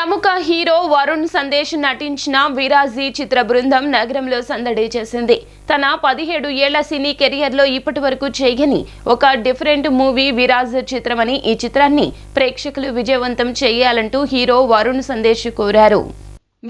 ప్రముఖ హీరో వరుణ్ సందేశ్ నటించిన విరాజీ చిత్ర బృందం నగరంలో సందడి చేసింది. తన 17 ఏళ్ల సినీ కెరియర్లో ఇప్పటివరకు చేయని ఒక డిఫరెంట్ మూవీ విరాజ్ చిత్రమని ఈ చిత్రాన్ని ప్రేక్షకులు విజయవంతం చేయాలంటూ హీరో వరుణ్ సందేశ్ కోరారు.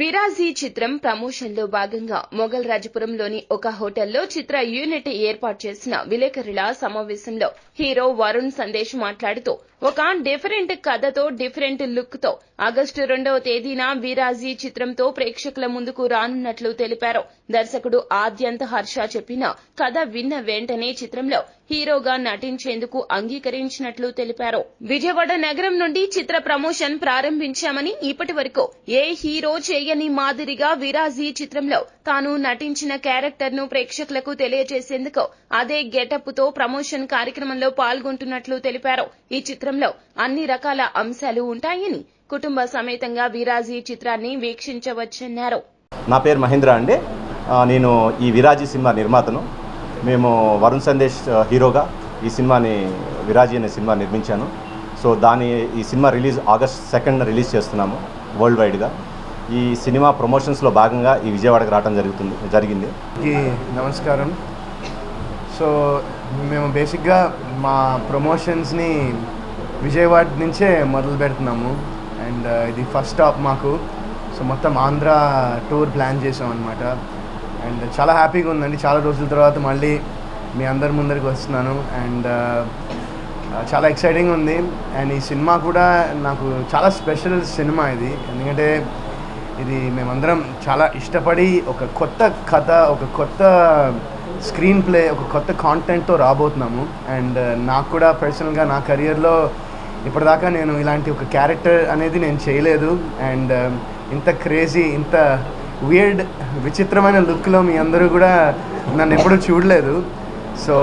విరాజీ చిత్రం ప్రమోషన్ లో భాగంగా మొఘల్ రాజపురంలోని ఒక హోటల్లో చిత్ర యూనిట్ ఏర్పాటు చేసిన విలేకరుల సమావేశంలో హీరో వరుణ్ సందేశ్ మాట్లాడుతూ ఒక డిఫరెంట్ కథతో డిఫరెంట్ లుక్ తో ఆగస్టు 2వ తేదీన విరాజీ చిత్రంతో ప్రేక్షకుల ముందుకు రానున్నట్లు తెలిపారు. దర్శకుడు ఆద్యంత్ హర్ష చెప్పిన కథ విన్న వెంటనే చిత్రంలో హీరోగా నటించేందుకు అంగీకరించినట్లు తెలిపారు. విజయవాడ నగరం నుండి చిత్ర ప్రమోషన్ ప్రారంభించామని ఇప్పటి వరకు ఏ హీరో చేయని మాదిరిగా విరాజీ చిత్రంలో తాను నటించిన క్యారెక్టర్ ను ప్రేక్షకులకు తెలియజేసేందుకు అదే గెటప్ తో ప్రమోషన్ కార్యక్రమంలో పాల్గొంటున్నట్లు తెలిపారు. ఈ చిత్రంలో అన్ని రకాల అంశాలు ఉంటాయని కుటుంబ సమేతంగా విరాజీ చిత్రాన్ని వీక్షించవచ్చన్నారు. నా పేరు మహేంద్ర అండి. నేను ఈ విరాజీ సినిమా నిర్మాతను. మేము వరుణ్ సందేశ్ హీరోగా ఈ సినిమాని విరాజీ అనే సినిమా నిర్మించాను. సో ఈ సినిమా రిలీజ్ ఆగస్ట్ 2న రిలీజ్ చేస్తున్నాము వరల్డ్ వైడ్గా. ఈ సినిమా ప్రమోషన్స్లో భాగంగా ఈ విజయవాడకు రావడం జరిగింది. నమస్కారం. సో మేము బేసిక్గా మా ప్రమోషన్స్ని విజయవాడ నుంచే మొదలు పెడుతున్నాము. అండ్ ఇది ఫస్ట్ స్టాప్ మాకు. సో మొత్తం ఆంధ్ర టూర్ ప్లాన్ చేసాం అనమాట. అండ్ చాలా హ్యాపీగా ఉందండి. చాలా రోజుల తర్వాత మళ్ళీ మీ అందరి ముందరికి వస్తున్నాను. అండ్ చాలా ఎక్సైటింగ్ ఉంది. అండ్ ఈ సినిమా కూడా నాకు చాలా స్పెషల్ సినిమా ఇది. ఎందుకంటే ఇది మేమందరం చాలా ఇష్టపడి ఒక కొత్త కథ, ఒక కొత్త స్క్రీన్ ప్లే, ఒక కొత్త కాంటెంట్తో రాబోతున్నాము. అండ్ నాకు కూడా పర్సనల్గా నా కెరియర్లో ఇప్పటిదాకా నేను ఇలాంటి ఒక క్యారెక్టర్ అనేది నేను చేయలేదు. అండ్ ఇంత క్రేజీ, ఇంత వియర్డ్, విచిత్రమైన లుక్లో మీ అందరూ కూడా నన్ను ఎప్పుడూ చూడలేదు. సో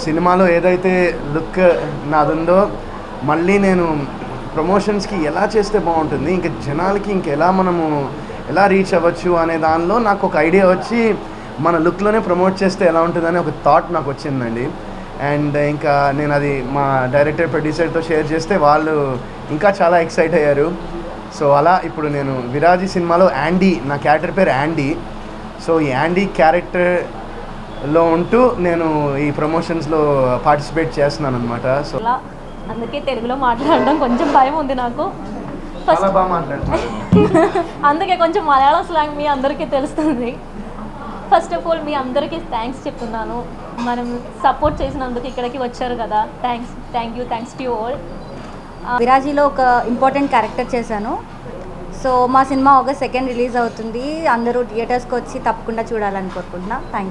సినిమాలో ఏదైతే లుక్ నాదుందో మళ్ళీ నేను ప్రమోషన్స్కి ఎలా చేస్తే బాగుంటుంది, ఇంకా జనాలకి మనము ఎలా రీచ్ అవ్వచ్చు అనే దానిలో నాకు ఒక ఐడియా వచ్చి మన లుక్లోనే ప్రమోట్ చేస్తే ఎలా ఉంటుందని ఒక థాట్ నాకు వచ్చిందండి. అండ్ ఇంకా నేను అది మా డైరెక్టర్ ప్రొడ్యూసర్తో షేర్ చేస్తే వాళ్ళు ఇంకా చాలా ఎక్సైట్ అయ్యారు. సో అలా ఇప్పుడు నేను విరాజీ సినిమాలో యాండీ, నా క్యారెక్టర్ పేరు యాండీ. సో ఈ యాండీ క్యారెక్టర్లో ఉంటూ నేను ఈ ప్రమోషన్స్లో పార్టిసిపేట్ చేస్తున్నాను అనమాట. సో అందుకే తెలుగులో మాట్లాడడం కొంచెం భయం ఉంది నాకు. చాలా బాగా మాట్లాడుతున్నాను. అందుకే కొంచెం మలయాళం స్లాంగ్ మీ అందరికీ తెలుస్తుంది. ఫస్ట్ ఆఫ్ ఆల్ మీ అందరికీ థ్యాంక్స్ చెప్తున్నాను. మనం సపోర్ట్ చేసినందుకు ఇక్కడికి వచ్చారు కదా. Thanks to you all. విరాజీలో ఒక ఇంపార్టెంట్ క్యారెక్టర్ చేశాను. సో మా సినిమా ఆగస్ట్ 2 రిలీజ్ అవుతుంది. అందరూ థియేటర్స్కి వచ్చి తప్పకుండా చూడాలని కోరుకుంటున్నా. థ్యాంక్స్.